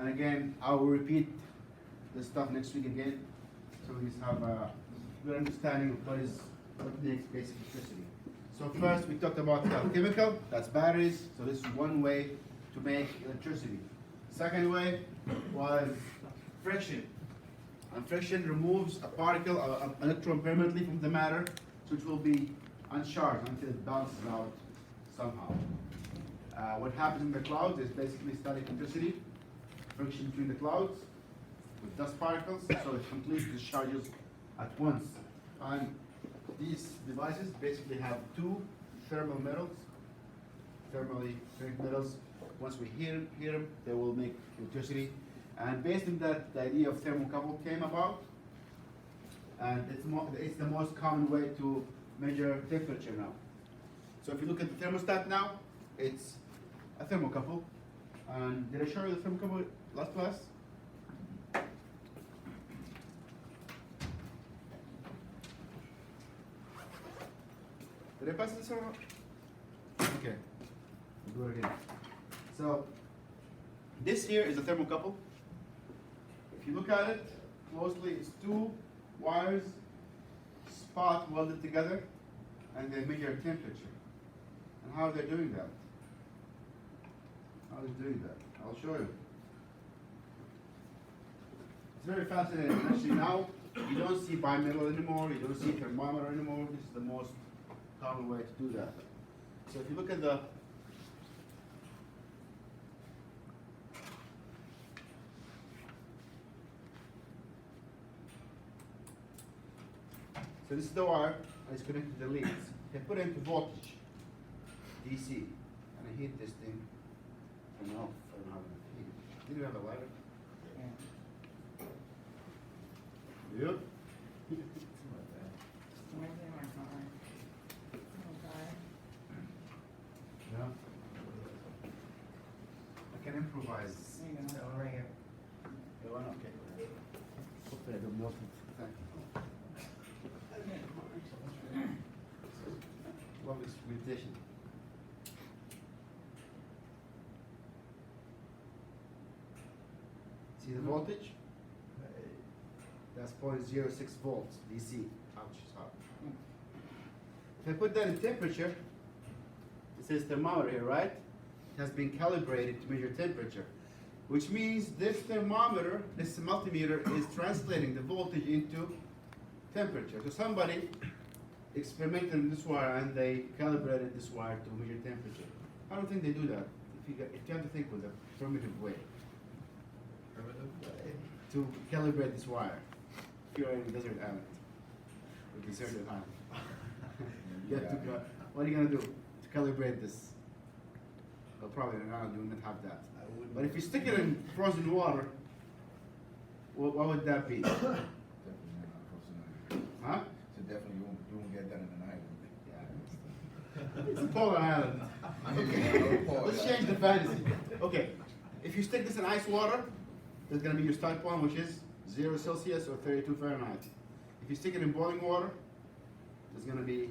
And again, I will repeat this stuff next week again, so we just have a good understanding of what makes basic electricity. So first we talked about chemical, that's batteries. So this is one way to make electricity. Second way was friction. And friction removes a particle, an electron permanently from the matter, so it will be uncharged until it bounces out somehow. What happens in the clouds is basically static electricity, friction between the clouds with dust particles, so it completely discharges at once. And these devices basically have two thermal metals, thermally trained metals. Once we heat them, they will make electricity. And based on that, the idea of thermocouple came about. And it's the most common way to measure temperature now. So if you look at the thermostat now, it's a thermocouple. And did I show you the thermocouple last class? Did I pass this around? Okay, we'll do it again. So this here is a thermocouple. If you look at it closely, it's two wires spot welded together, and they measure temperature. And how are they doing that? How are they doing that? I'll show you. It's very fascinating. Actually, now you don't see bimetal anymore. You don't see thermometer anymore. This is the most common way to do that. So if you look at the so this is the wire, and it's connected to the leads. They put it into voltage, DC, and I heat this thing. I don't know if I don't have enough heat. Did you have a lighter? Yeah. Yep. Yeah. I can improvise. Right here. You want? Okay. Hopefully I don't melt it. Thank you. Lovely meditation. See the voltage? That's 0.06 volts DC. Ouch, it's hot. If I put that in temperature, it says thermometer here, right? It has been calibrated to measure temperature, which means this thermometer, this multimeter, is translating the voltage into temperature. So somebody experimented on this wire and they calibrated this wire to measure temperature. I don't think they do that. If you have to think with a primitive way. To calibrate this wire. If you're in a desert island, or deserted island. You have to, what are you going to do to calibrate this? Well, probably an island you wouldn't have that. But if you stick it in frozen water, what would that be? Definitely not frozen. Huh? So definitely you won't get that in an island. It's a polar island. Okay, let's change the fantasy. Okay, if you stick this in ice water, there's going to be your start point, which is 0 Celsius or 32 Fahrenheit. If you stick it in boiling water, there's going to be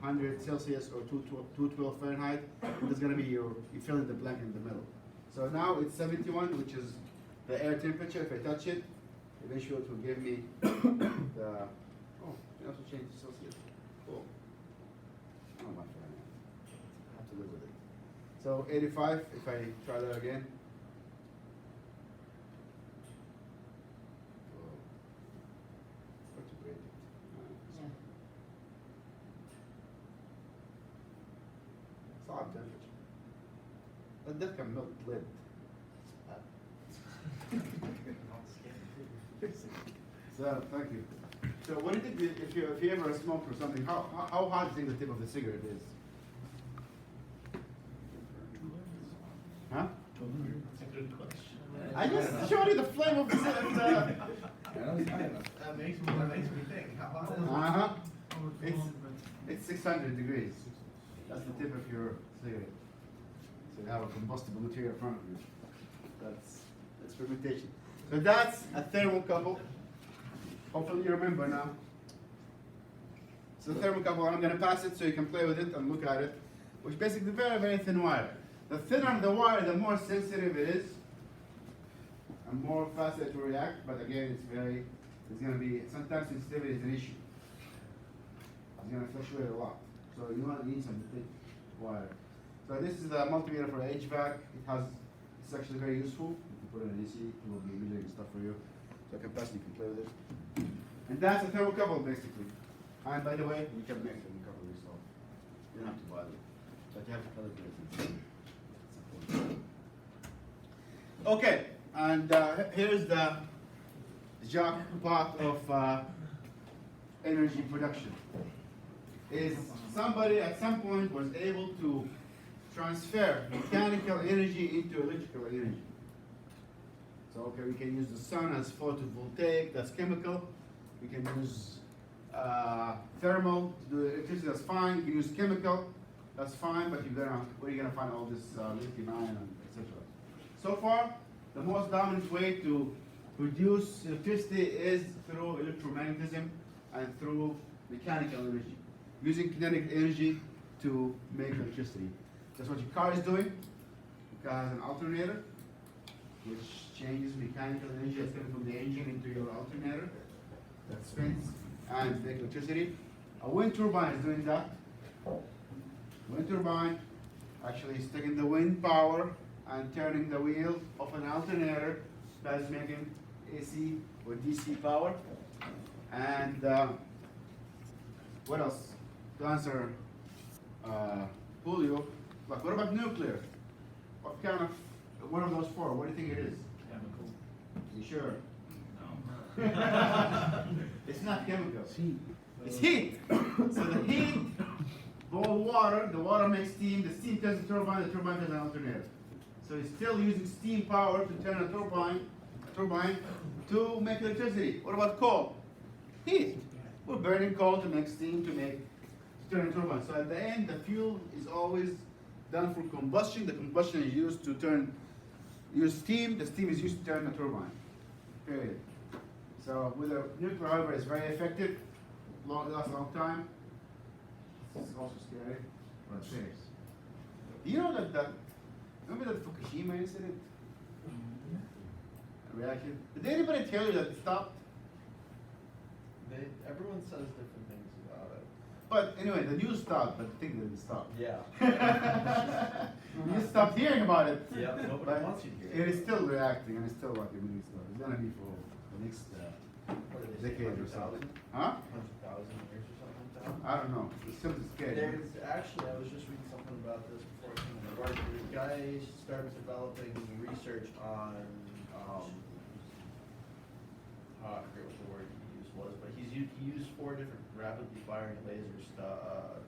100 Celsius or 212 Fahrenheit. There's going to be you fill in the blank in the middle. So now it's 71, which is the air temperature. If I touch it, eventually it will give me the, oh, you also change to Celsius. Cool. Oh, my Fahrenheit. I have to live with it. So 85, if I try that again. Solid temperature. That can melt lead. So thank you. So what do you think if you ever smoke or something? How hot do you think the tip of the cigarette is? Huh? That's a good question. I just showed you the flame of the cigarette. That makes me think. How hot is it? Uh-huh. It's 600 degrees. That's the tip of your cigarette. So you have a combustible material in front of you. That's experimentation. So that's a thermocouple. Hopefully you remember now. So the thermocouple, I'm going to pass it so you can play with it and look at it, which is basically very, very thin wire. The thinner the wire, the more sensitive it is and more faster to react, but again, it's gonna be, sometimes sensitivity is an issue. It's gonna fluctuate a lot. So you want to need some thick wire. So this is the multimeter for HVAC. It's actually very useful. You can put it in AC, it will be measuring stuff for you. So capacity, you can play with it. And that's a thermocouple basically. And by the way, you can make a thermocouple yourself. You don't have to buy them, but you have to calibrate them. It's important. Okay, and here's the job part of energy production. Is somebody at some point was able to transfer mechanical energy into electrical energy. So okay, we can use the sun as photovoltaic, that's chemical. We can use thermal to do electricity, that's fine. You can use chemical, that's fine, but where are you gonna find all this lithium ion and etc. So far, the most dominant way to produce electricity is through electromagnetism and through mechanical energy. Using kinetic energy to make electricity. That's what your car is doing. Your car has an alternator, which changes mechanical energy that's coming from the engine into your alternator that spins and makes electricity. A wind turbine is doing that. Wind turbine actually is taking the wind power and turning the wheel of an alternator that is making AC or DC power. And what else? To answer Julio, like what about nuclear? What kind of, what are those for? What do you think it is? Chemical. You sure? No. It's not chemical. Heat. It's heat. So the heat boil water, the water makes steam, the steam turns the turbine turns an alternator. So it's still using steam power to turn a turbine to make electricity. What about coal? Heat. We're burning coal to make steam to turn a turbine. So at the end, the fuel is always done for combustion. The combustion is used to use steam. The steam is used to turn the turbine. Period. So with a nuclear, however, it's very effective. Lasts a long time. It's also scary, but it saves. Do you know that remember the Fukushima incident? Reaction. Did anybody tell you that it stopped? Everyone says different things about it. But anyway, the news stopped, but the thing didn't stop. Yeah. You stopped hearing about it. Yeah, nobody But wants you to hear it is still reacting, and it's still like a mini stuff. It's gonna be for the next What did they say, decade or so. 100,000? Huh? 100,000 years or something like that? I don't know. It's still scary. There's actually, I was just reading something about this before I came to work. The guy started developing research on, I forget what the word he used was, but he used 4 different rapidly firing lasers to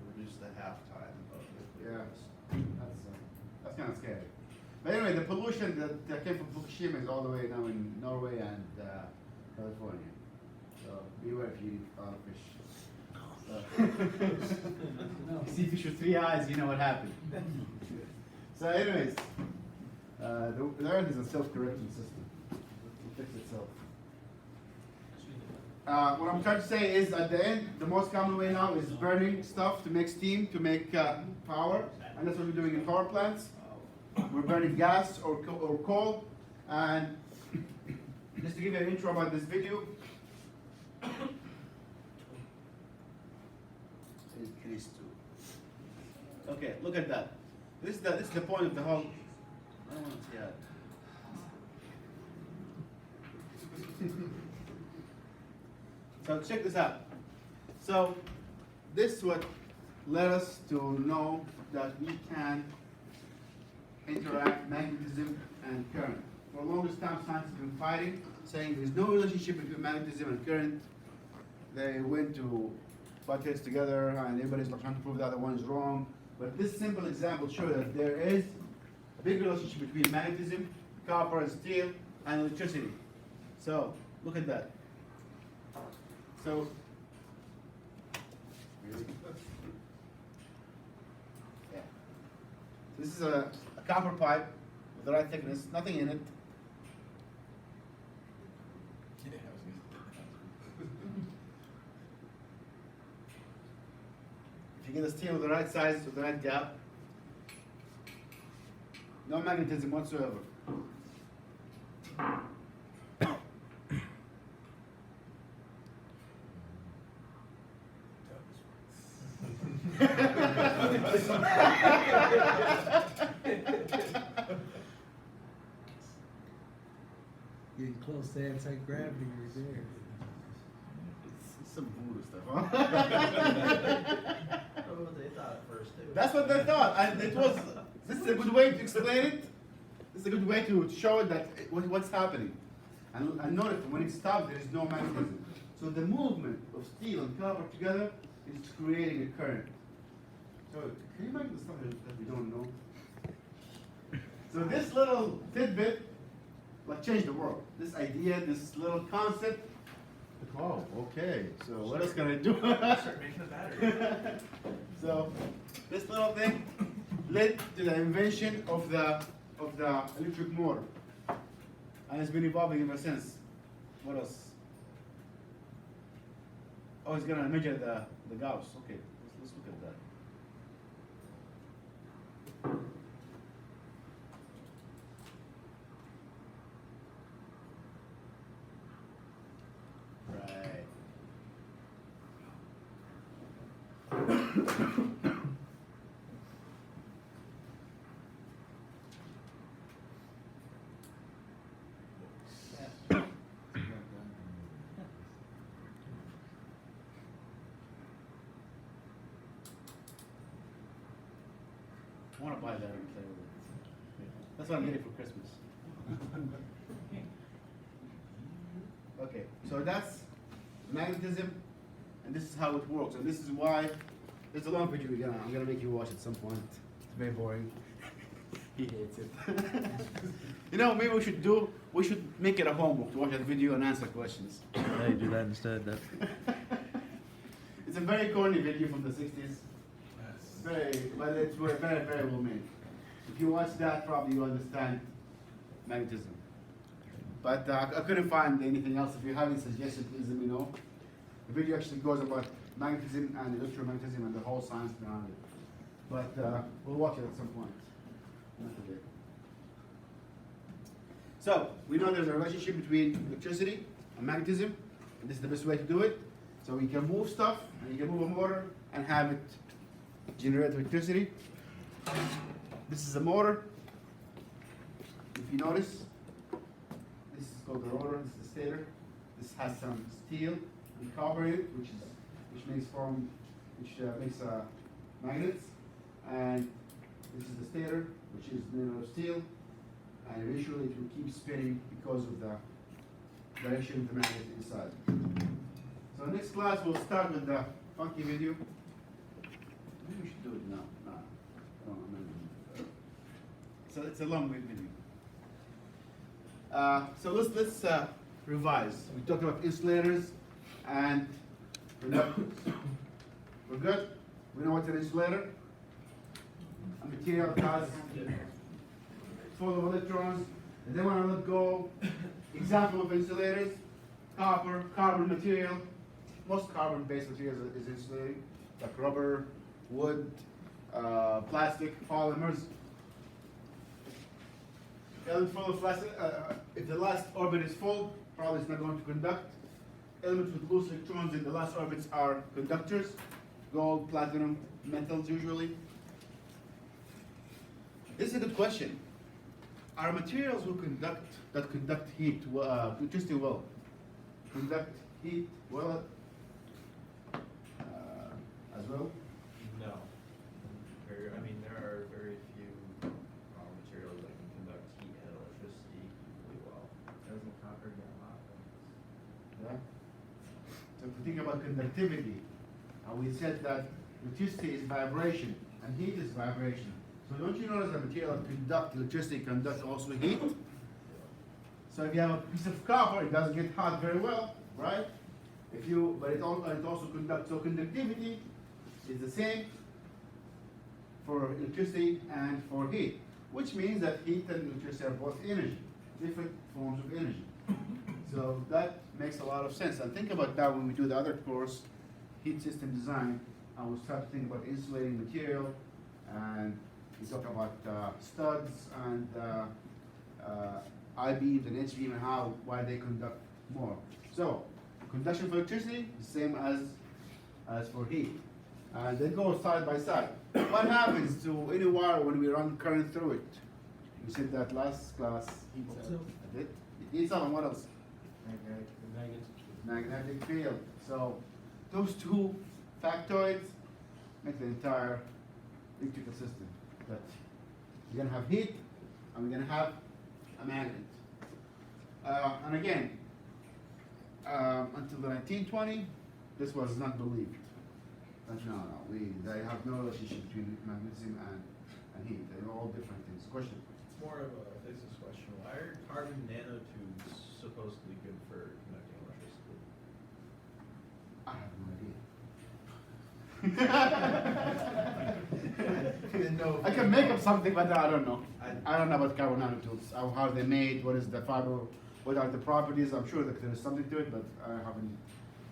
reduce the half-time of nuclear. Yeah. That's kind of scary. But anyway, the pollution that came from Fukushima is all the way now in Norway and California. So beware if you eat a lot of fish. You see fish with 3 eyes, you know what happened. So anyways, the Earth is a self-correcting system. It will fix itself. What I'm trying to say is at the end, the most common way now is burning stuff to make steam, to make power. And that's what we're doing in power plants. We're burning gas or coal. And just to give you an intro about this video. Okay, look at that. This is the point of the whole. I don't want to see that. So check this out. So this is what led us to know that we can interact magnetism and current. For the longest time, scientists have been fighting, saying there's no relationship between magnetism and current. They went to butt heads together, and everybody's trying to prove the other one is wrong. But this simple example shows that there is a big relationship between magnetism, copper and steel, and electricity. So look at that. So yeah. This is a copper pipe with the right thickness, nothing in it. If you get a steel with the right size, with the right gap, no magnetism whatsoever. Getting close to anti-gravity right there. It's some voodoo stuff, huh? That's what they thought at first too. That's what they thought, and it was. This is a good way to explain it. This is a good way to show that what's happening. And notice when it stops, there is no magnetism. So the movement of steel and copper together is creating a current. So can you imagine the stuff that we don't know? So this little tidbit, like, changed the world. This idea, this little concept. Oh, okay. So what else can I do? Start making a battery. So this little thing led to the invention of the electric motor, and it's been evolving ever since. What else? Oh, it's gonna measure the Gauss. Okay, let's look at that. Right. I want to buy that and play with it. That's what I'm getting for Christmas. Okay, so that's magnetism, and this is how it works, and this is why. There's a long video again. I'm gonna make you watch at some point. It's very boring. He hates it. You know, maybe we should make it a homework to watch that video and answer questions. Hey, do that instead. That It's a very corny video from the 60s. But it's very, very well made. If you watch that, probably you understand magnetism. But I couldn't find anything else. If you have any suggestions, please let me know. The video actually goes about magnetism and electromagnetism and the whole science behind it. But we'll watch it at some point. Not today. So, we know there's a relationship between electricity and magnetism, and this is the best way to do it. So we can move stuff, and you can move a motor and have it generate electricity. This is a motor. If you notice, this is called the rotor, this is the stator. This has some steel and copper in it, which makes magnets. And this is the stator, which is made out of steel. And eventually it will keep spinning because of the direction of the magnet inside. So next class we'll start with the funky video. Maybe we should do it now. No, I don't remember. So it's a long video. So let's revise. We talked about insulators and conductors. We're good? We know what's an insulator? A material that has full of electrons, and they want to let go. Example of insulators: copper, carbon material. Most carbon-based materials is insulating, like rubber, wood, plastic, polymers. Element full of plastic, if the last orbit is full, probably it's not going to conduct. Elements with loose electrons in the last orbits are conductors: gold, platinum, metals usually. This is a good question. Are materials that conduct heat, electricity well, conduct heat well as well? No. I mean, there are very few materials that can conduct heat and electricity equally well. Doesn't copper get hot? Yeah. So if we think about conductivity, we said that electricity is vibration and heat is vibration. So don't you notice that material that conduct electricity conduct also heat? So if you have a piece of copper, it doesn't get hot very well, right? But it also conducts. So conductivity is the same for electricity and for heat, which means that heat and electricity are both energy, different forms of energy. So that makes a lot of sense. And think about that when we do the other course, heat system design, and we'll start to think about insulating material, and we talk about studs and I-beams and H-beam and why they conduct more. So conduction for electricity is the same as for heat. and they go side by side. What happens to any wire when we run current through it? You said that last class. Heats I up. did. It heats up, and what else? Magnetic. Magnetic field. So those two factoids make the entire electrical system. That you're gonna have heat, and we're gonna have a magnet. And again, until the 1920, this was not believed. But no, they have no relationship between magnetism and heat. They're all different things. Question? It's more of a physics question. Why are carbon nanotubes supposedly good for conducting electricity? I have no idea. Didn't know. I can make up something, but I don't know. I- I don't know about carbon nanotubes, how they're made, what is the fiber, what are the properties. I'm sure that there is something to it, but I haven't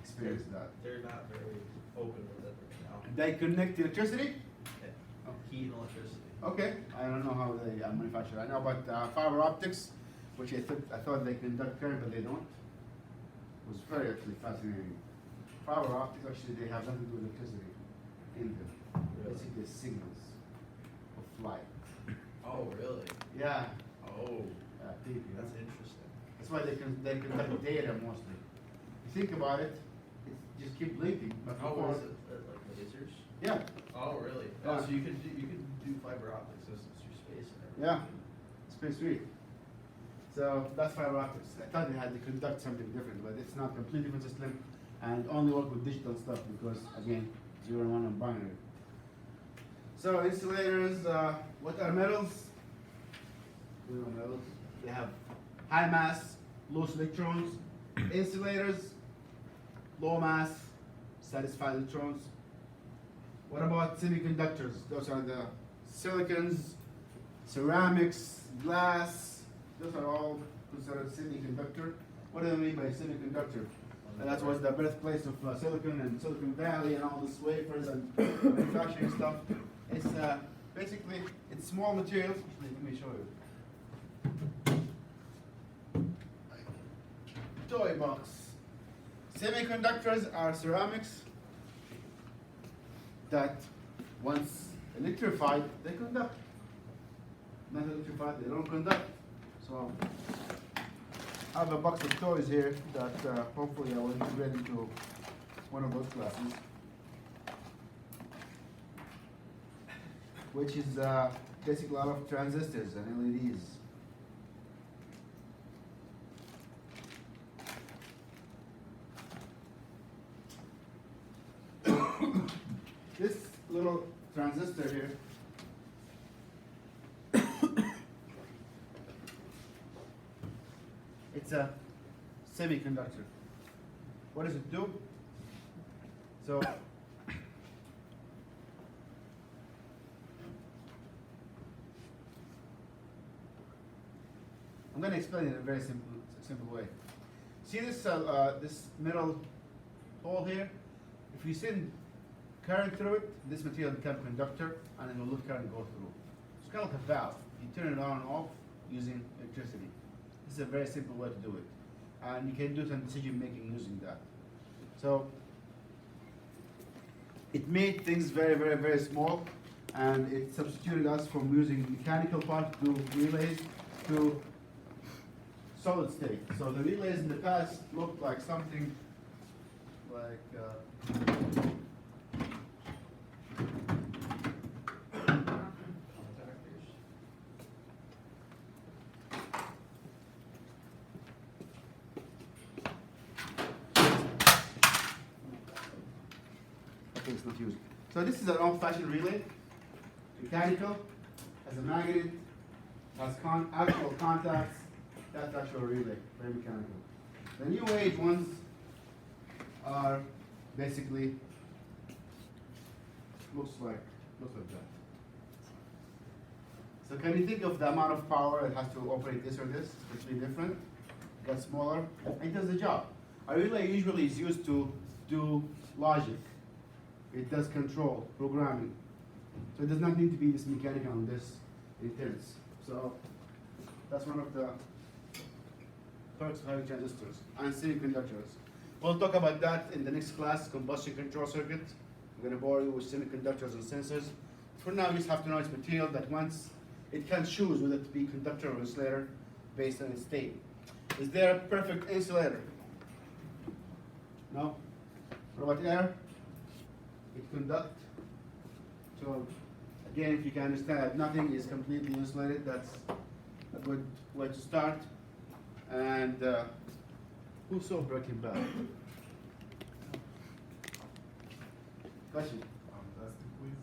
experienced that. They're not very open with it right now. They connect electricity? Heat and electricity. Okay, I don't know how they manufacture. I know about fiber optics, which I thought they conduct current, but they don't. It was very actually fascinating. Fiber optics, actually, they have nothing to do with electricity in them. Really? Basically, signals of light. Oh, really? Yeah, Oh, deep, you know? that's interesting. That's why they conduct data mostly. You think about it, it just keep blinking. But Oh, before- is it like lasers? Yeah, Oh, really? Yeah. Oh, so you can do fiber optic systems through space and everything. yeah, space 3. So that's fiber optics. I thought they had to conduct something different, but it's not completely different system, and only work with digital stuff because again, 0 and 1 and binary. So insulators, what are metals? We know metals. They have high mass, low electrons. Insulators, low mass, satisfied electrons. What about semiconductors? Those are the silicons, ceramics, glass. Those are all considered semiconductor. What do they mean by semiconductor? And that was the birthplace of silicon and Silicon Valley and all these wafers and manufacturing stuff. It's basically it's small materials. Let me show you. Toy box. Semiconductors are ceramics that once electrified, they conduct. Not electrified, they don't conduct. So I have a box of toys here that hopefully I will integrate into one of those classes, which is basically a lot of transistors and LEDs. This little transistor here it's a semiconductor. What does it do? So I'm going to explain it in a very simple way. See this this middle hole here? If you send current through it, this material becomes conductor, and it will let current go through. It's kind of like a valve. You turn it on and off using electricity. This is a very simple way to do it, and you can do some decision making using that. So it made things very, very, very small, and it substituted us from using mechanical parts to relays to solid state. So the relays in the past looked like something like Contactors. okay, it's not used. So this is an old-fashioned relay, mechanical, has a magnet, has actual contacts. That's actual relay, very mechanical. The new age ones are basically looks like that. So can you think of the amount of power it has to operate this or this? It's really different. It gets smaller. It does the job. A relay usually is used to do logic. It does control, programming. So it does not need to be this mechanical and this intense. So that's one of the perks of having transistors and semiconductors. We'll talk about that in the next class, combustion control circuit. We're gonna bore you with semiconductors and sensors. For now, you just have to know it's material that once it can choose whether to be conductor or insulator based on its state. Is there a perfect insulator? No? What about air? It conducts. So again, if you can understand that nothing is completely insulated, that's a good way to start. And who saw Breaking Bad? Question? That's the quiz.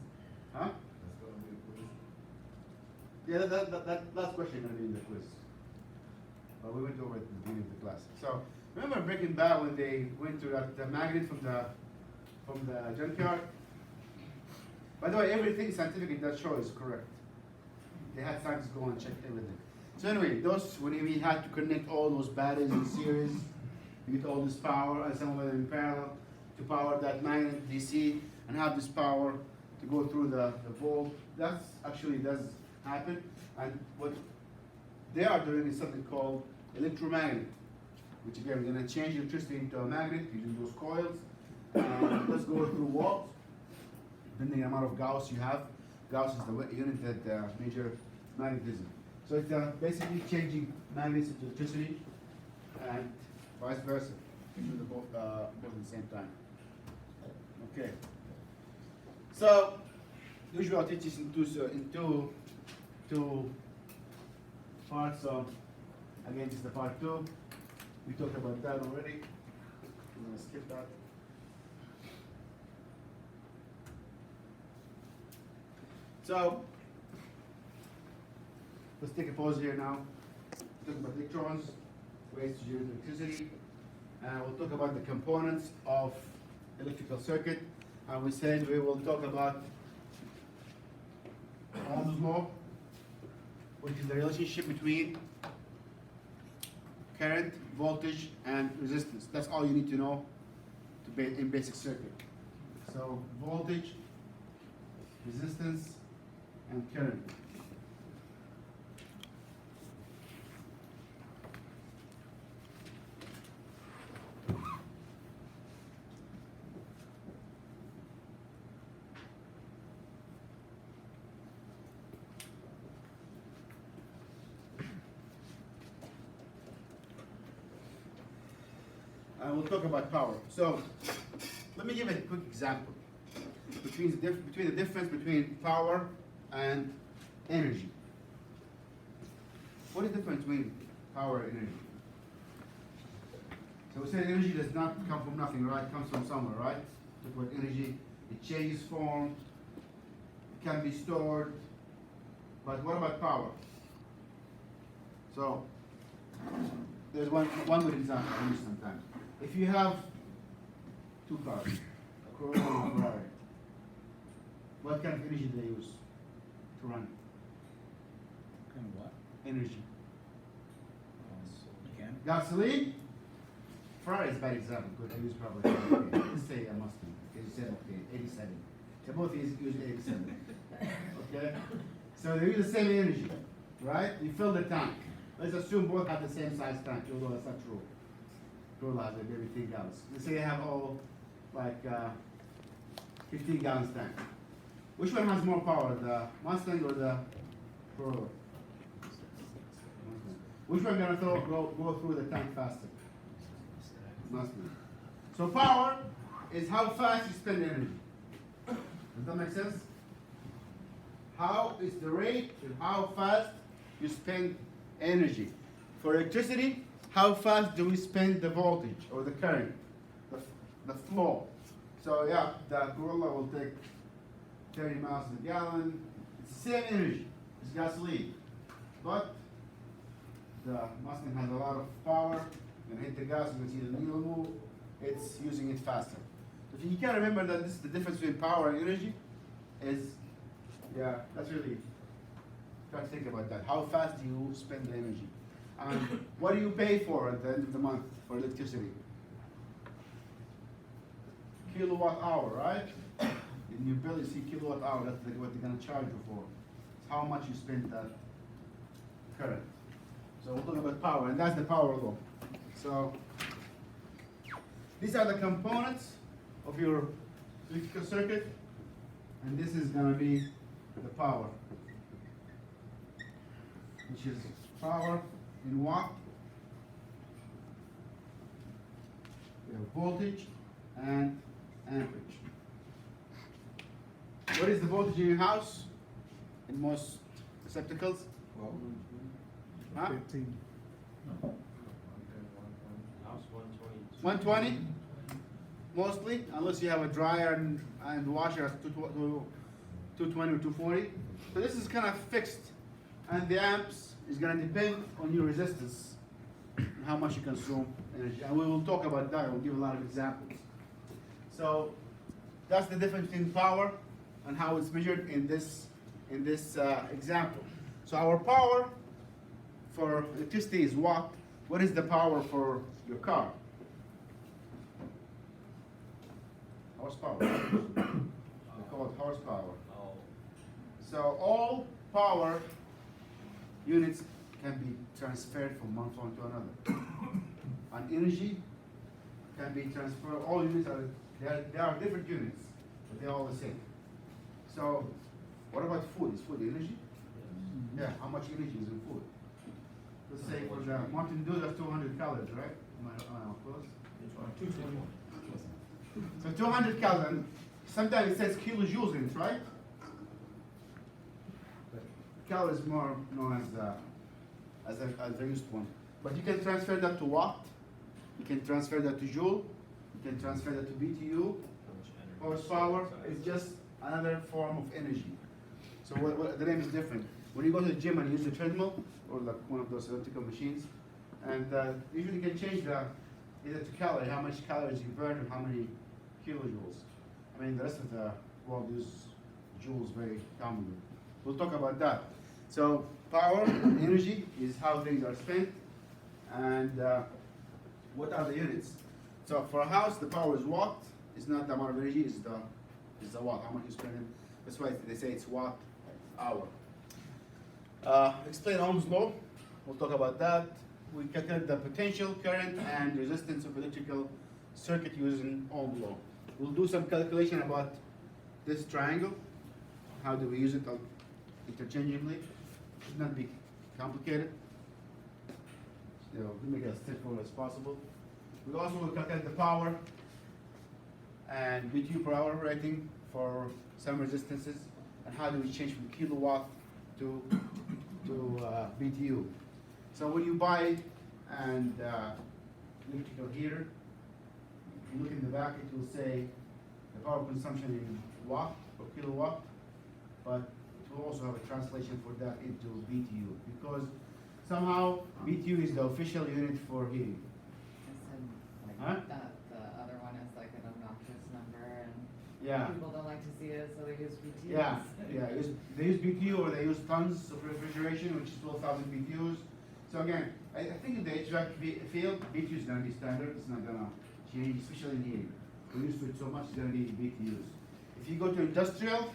Huh? That's gonna be a quiz. Yeah, that last question gonna be in the quiz. But we went over it at the beginning of the class. So remember Breaking Bad when they went to the magnet from the junkyard? By the way, everything scientific in that show is correct. They had scientists go and check everything. So anyway, when we had to connect all those batteries in series, you get all this power, and some of them in parallel, to power that magnet DC, and have this power to go through the volt. That actually does happen. And what they are doing is something called electromagnet, which again, we're going to change electricity into a magnet using those coils. And let's go through walls, depending on the amount of Gauss you have. Gauss is the unit that measures magnetism. So it's basically changing magnets into electricity and vice versa. You do the both at the same time. Okay. So usually I'll teach this in two parts. So again, this is the part 2. We talked about that already. I'm gonna skip that. So let's take a pause here now. Talk about electrons, ways to generate electricity, and we'll talk about the components of electrical circuit. And we said we will talk about Ohm's law, which is the relationship between current, voltage, and resistance. That's all you need to know in basic circuit. So voltage, resistance, and current. And we'll talk about power. So let me give a quick example between the difference between power and energy. What is the difference between power and energy? So we said energy does not come from nothing, right? It comes from somewhere, right? Talk about energy. It changes form. It can be stored. But what about power? So there's one good example I use sometimes. If you have two cars, a Corolla and a Ferrari, what kind of energy do they use to run? Kind of what? Energy. Mechanic? Gasoline? Ferrari is a bad example because they use probably, okay, let's say a Mustang, because you said, okay, 87. They both use 87. Okay? So they use the same energy, right? You fill the tank. Let's assume both have the same size tank, although that's not true. Corolla has everything else. Let's say they have all like 15 gallons tank. Which one has more power, the Mustang or the Corolla? Which one gonna go through the tank faster? Mustang. So power is how fast you spend energy. Does that make sense? How is the rate and how fast you spend energy. For electricity, how fast do we spend the voltage or the current, the flow? So yeah, the Corolla will take 30 miles a gallon. It's the same energy, it's gasoline. But the Mustang has a lot of power. You're gonna hit the gas, you're gonna see the needle move. It's using it faster. If you can remember that this is the difference between power and energy, is, yeah, that's really, try to think about that. How fast do you spend the energy? What do you pay for at the end of the month for electricity? Kilowatt hour, right? In your bill you see kilowatt hour, that's what they're gonna charge you for. It's how much you spend that current. So we'll talk about power, and that's the power law. So these are the components of your electrical circuit, and this is gonna be the power, which is power in watt. We have voltage and amperage. What is the voltage in your house? In most receptacles? Huh? 15. House 122. 120 mostly, unless you have a dryer and washer at 220 or 240. So this is kind of fixed, and the amps is going to depend on your resistance and how much you consume energy. And we will talk about that. We'll give a lot of examples. So that's the difference between power and how it's measured in this example. So our power for electricity is watt. What is the power for your car? Horsepower. We call it horsepower. Oh, So all power units can be transferred from one form to another. And energy can be transferred. All units are they are different units, but they're all the same. So what about food? Is food energy? Yeah. How much energy is in food? Let's say for the Mountain Dew, that's 200 calories, right? Am I close? 220. So 200 calories. Sometimes it says kilojoules in it, right? Calories is more known as a used one. But you can transfer that to watt. You can transfer that to joule. You can transfer that to BTU. Horsepower is just another form of energy. So the name is different. When you go to the gym and use the treadmill or like one of those elliptical machines, and usually you can change the either to calorie, how much calories you burn and how many kilojoules. I mean, the rest of the world uses joules very commonly. We'll talk about that. So power, energy is how things are spent, and what are the units? So for a house, the power is watt. It's not the amount of energy, it's the watt, how much you spend in. That's why they say it's watt hour. Explain Ohm's law. We'll talk about that. We calculate the potential, current, and resistance of electrical circuit using Ohm's law. We'll do some calculation about this triangle. How do we use it interchangeably? Should not be complicated. So we make it as straightforward as possible. We also will calculate the power and BTU per hour rating for some resistances, and how do we change from kilowatt to BTU. So when you buy an electrical heater, if you look in the back, it will say the power consumption in watt or kilowatt, but it will also have a translation for that into BTU, because somehow BTU is the official unit for heating. Huh? The other one is like an obnoxious number, and Yeah. people don't like to see it, so they use BTUs. Yeah, they use BTU, or they use tons of refrigeration, which is 12,000 BTUs. So again, I think in the HVAC field, BTU is going to be standard. It's not going to change, especially in heating. We use it so much, it's going to be BTUs. If you go to industrial,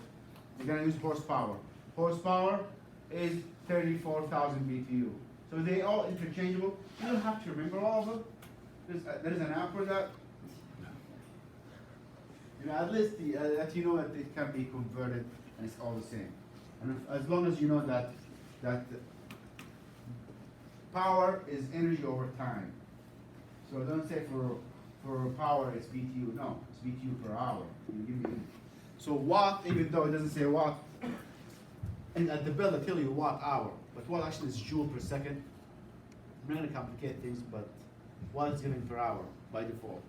you're going to use horsepower. Horsepower is 34,000 BTU. So they all interchangeable. You don't have to remember all of them. There is an app for that. At least that you know that it can be converted and it's all the same. And as long as you know that power is energy over time. So don't say for power it's BTU. No, it's BTU per hour. You give me. So watt, even though it doesn't say watt, and at the bill they tell you watt hour, but watt actually is joule per second. I'm not going to complicate things, but watt is given per hour by default.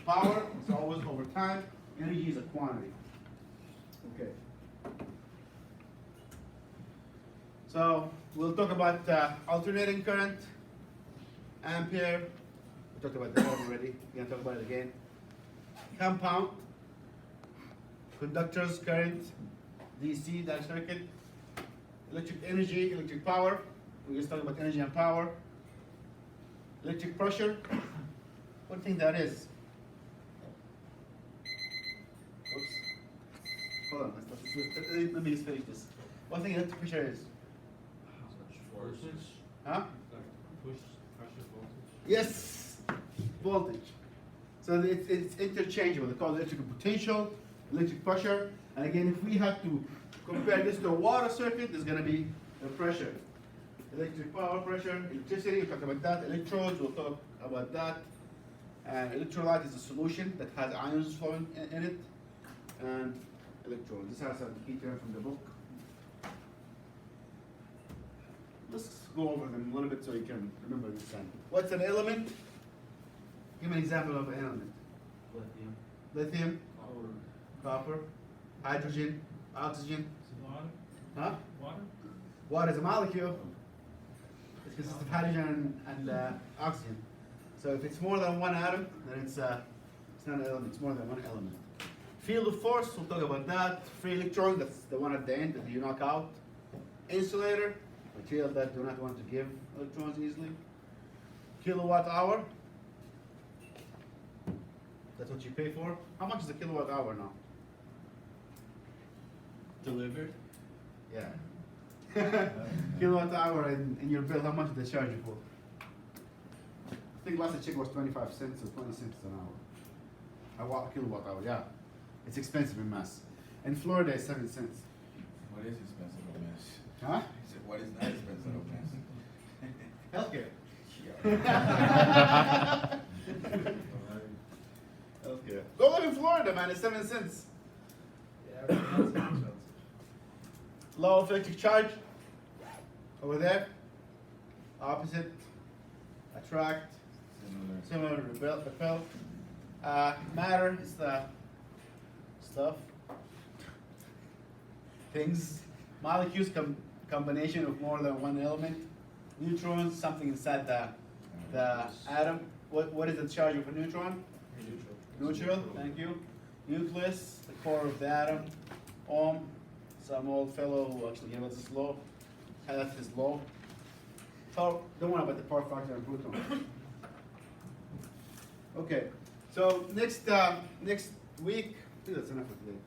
Power is always over time. Energy is a quantity. Okay. So we'll talk about alternating current, ampere. We talked about that already. We're gonna talk about it again. Compound, conductors, current, DC, that circuit, electric energy, electric power. We're just talking about energy and power. Electric pressure. What do you think that is? Oops. Hold on, let me just finish this. What do you think electric pressure is? Voltage? Huh? Like push pressure voltage? Yes, voltage. So it's interchangeable. They call it electrical potential, electric pressure. And again, if we have to compare this to a water circuit, there's gonna be the pressure. Electric power pressure, electricity, we'll talk about that. Electrodes, we'll talk about that. And electrolyte is a solution that has ions flowing in it. And electrons. This has a key term from the book. Let's go over them a little bit so you can remember this time. What's an element? Give me an example of an element. Lithium. Lithium, Power. copper, hydrogen, oxygen. Water. Huh? Water. Water is a molecule. It consists of hydrogen and oxygen. So if it's more than one atom, then it's not an element. It's more than one element. Field of force, we'll talk about that. Free electron, that's the one at the end that you knock out. Insulator, material that do not want to give electrons easily. Kilowatt hour, that's what you pay for. How much is a kilowatt hour now? Delivered? Yeah. Kilowatt hour in your bill, how much do they charge you for? I think last I checked was 25 cents or 20 cents an hour. A kilowatt hour, yeah. It's expensive in Mass. In Florida, it's 7 cents. What is expensive of mass? Huh? He said, what is not expensive of mass? Healthcare. Healthcare. Go live in Florida, man. It's 7 cents. Yeah, everything else is expensive. Law of electric charge. Over there. Opposite. Attract. Similar to repel. Matter is the stuff. Things. Molecules combination of more than one element. Neutrons, something inside the atom. What is the charge of a neutron? Neutral, thank you. Nucleus, the core of the atom. Ohm, some old fellow who actually gave us this law. That's his law. Don't worry about the power factor and proton. Okay, so next week, I think that's enough for today.